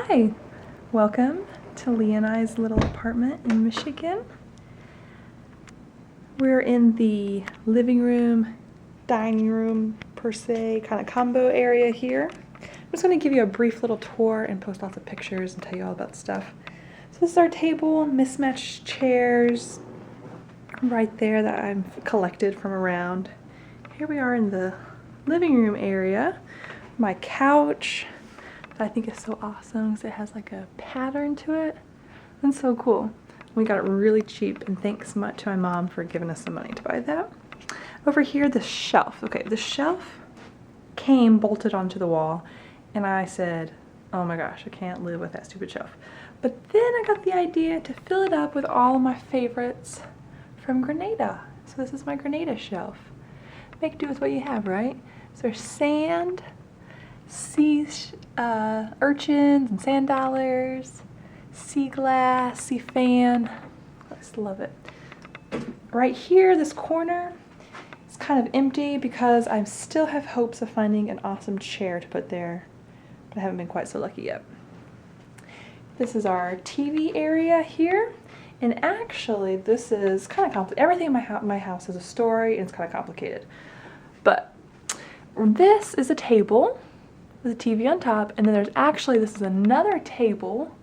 Hi, welcome to Lee and I's little apartment in Michigan. We're in the living room, dining room per se, kind of combo area here. I'm just going to give you a brief little tour and post lots of pictures and tell you all about stuff. So this is our table, mismatched chairs right there that I've collected from around. Here we are in the living room area. My couch that I think is so awesome because it has like a pattern to it. It's so cool. We got it really cheap, and thanks so much to my mom for giving us some money to buy that. Over here, the shelf. Okay, the shelf came bolted onto the wall, and I said, oh my gosh, I can't live with that stupid shelf. But then I got the idea to fill it up with all my favorites from Grenada. So this is my Grenada shelf. Make do with what you have, right? So there's sand, sea urchins and sand dollars, sea glass, sea fan. I just love it. Right here, this corner is kind of empty because I still have hopes of finding an awesome chair to put there, but I haven't been quite so lucky yet. This is our TV area here, and actually this is kind of complicated. Everything in my house has a story, and it's kind of complicated. But this is a table with a TV on top, and then there's actually, this is another table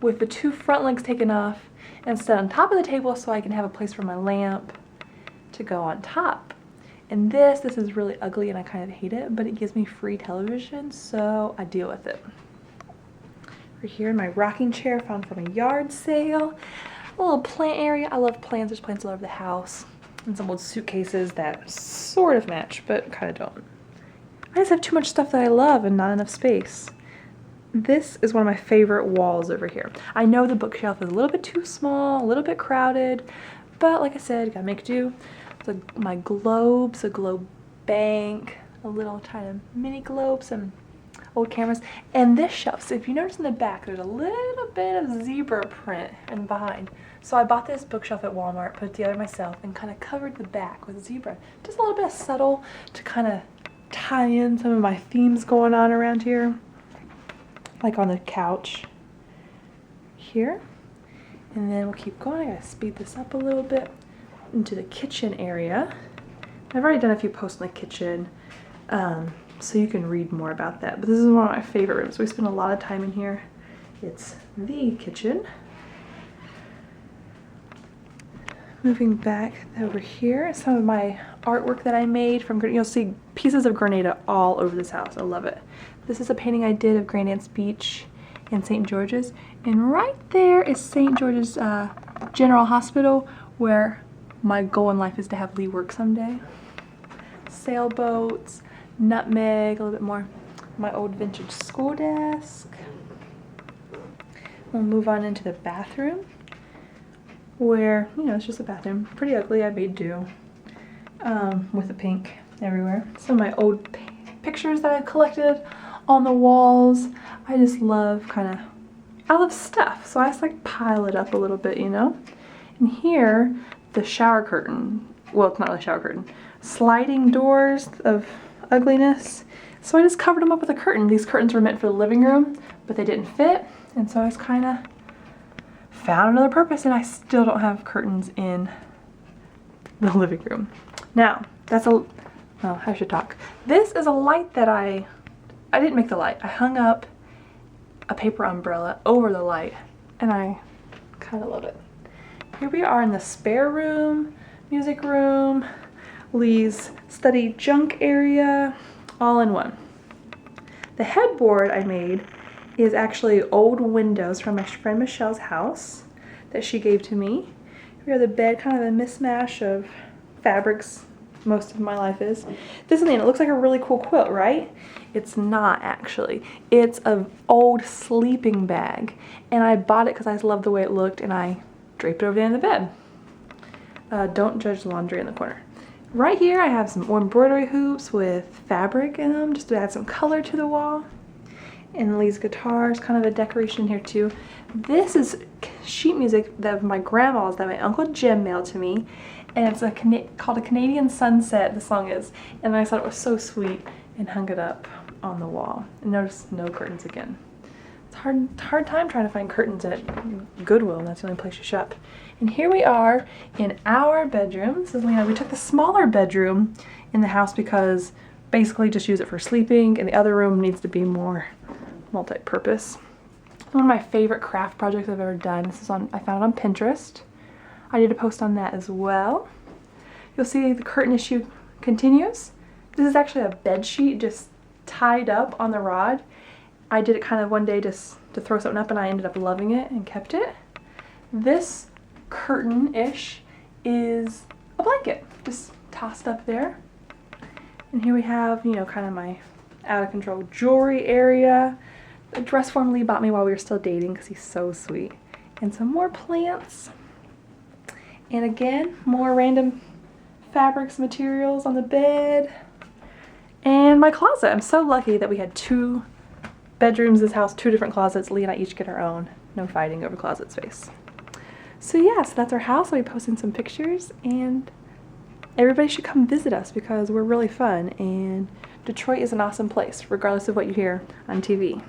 with the two front legs taken off and set on top of the table so I can have a place for my lamp to go on top. And this is really ugly and I kind of hate it, but it gives me free television, so I deal with it. Over here in my rocking chair found from a yard sale. A little plant area. I love plants. There's plants all over the house. And some old suitcases that sort of match, but kind of don't. I just have too much stuff that I love and not enough space. This is one of my favorite walls over here. I know the bookshelf is a little bit too small, a little bit crowded, but like I said, gotta make do. So my globes, a globe bank, a little tiny mini globe, some old cameras, and this shelf. So if you notice in the back, there's a little bit of zebra print in behind. So I bought this bookshelf at Walmart, put it together myself, and kind of covered the back with zebra. Just a little bit subtle to kind of tie in some of my themes going on around here. Like on the couch here. And then we'll keep going. I gotta speed this up a little bit into the kitchen area. I've already done a few posts in the kitchen, so you can read more about that. But this is one of my favorite rooms. We spend a lot of time in here. It's the kitchen. Moving back over here, some of my artwork that I made from, you'll see pieces of Grenada all over this house. I love it. This is a painting I did of Grandaunt's Beach in St. George's. And right there is St. George's General Hospital, where my goal in life is to have Lee work someday. Sailboats, nutmeg, a little bit more. My old vintage school desk. We'll move on into the bathroom, where, you know, it's just a bathroom. Pretty ugly, I made do, with the pink everywhere. Some of my old pictures that I've collected on the walls. I just love I love stuff, so I just like pile it up a little bit, you know? And here, the shower curtain, well, it's not really a shower curtain, sliding doors of ugliness. So I just covered them up with a curtain. These curtains were meant for the living room, but they didn't fit, and so I just kind of found another purpose, and I still don't have curtains in the living room. Now, well, I should talk. This is a light that I didn't make the light. I hung up a paper umbrella over the light, and I kind of love it. Here we are in the spare room, music room, Lee's study junk area, all in one. The headboard I made is actually old windows from my friend Michelle's house that she gave to me. Here are the bed, kind of a mismatch of fabrics. Most of my life is. This thing, it looks like a really cool quilt, right? It's not actually. It's an old sleeping bag, and I bought it because I just loved the way it looked, and I draped it over the end of the bed. Don't judge the laundry in the corner. Right here I have some embroidery hoops with fabric in them just to add some color to the wall. And Lee's guitar is kind of a decoration here too. This is sheet music that my grandma's that my Uncle Jim mailed to me, and it's called A Canadian Sunset, the song is, and I thought it was so sweet and hung it up on the wall. And notice no curtains again. It's hard time trying to find curtains at Goodwill, and that's the only place you shop. And here we are in our bedroom. This is, we took the smaller bedroom in the house because basically just use it for sleeping, and the other room needs to be more multi-purpose. One of my favorite craft projects I've ever done. This is I found it on Pinterest. I did a post on that as well. You'll see the curtain issue continues. This is actually a bed sheet just tied up on the rod. I did it kind of one day just to throw something up, and I ended up loving it and kept it. This curtain-ish is a blanket, just tossed up there. And here we have, you know, kind of my out-of-control jewelry area. A dress form Lee bought me while we were still dating because he's so sweet. And some more plants. And again, more random fabrics, materials on the bed. And my closet. I'm so lucky that we had 2 bedrooms in this house, 2 different closets. Lee and I each get our own. No fighting over closet space. So yeah, so that's our house. I'll be posting some pictures, and everybody should come visit us because we're really fun, and Detroit is an awesome place, regardless of what you hear on TV.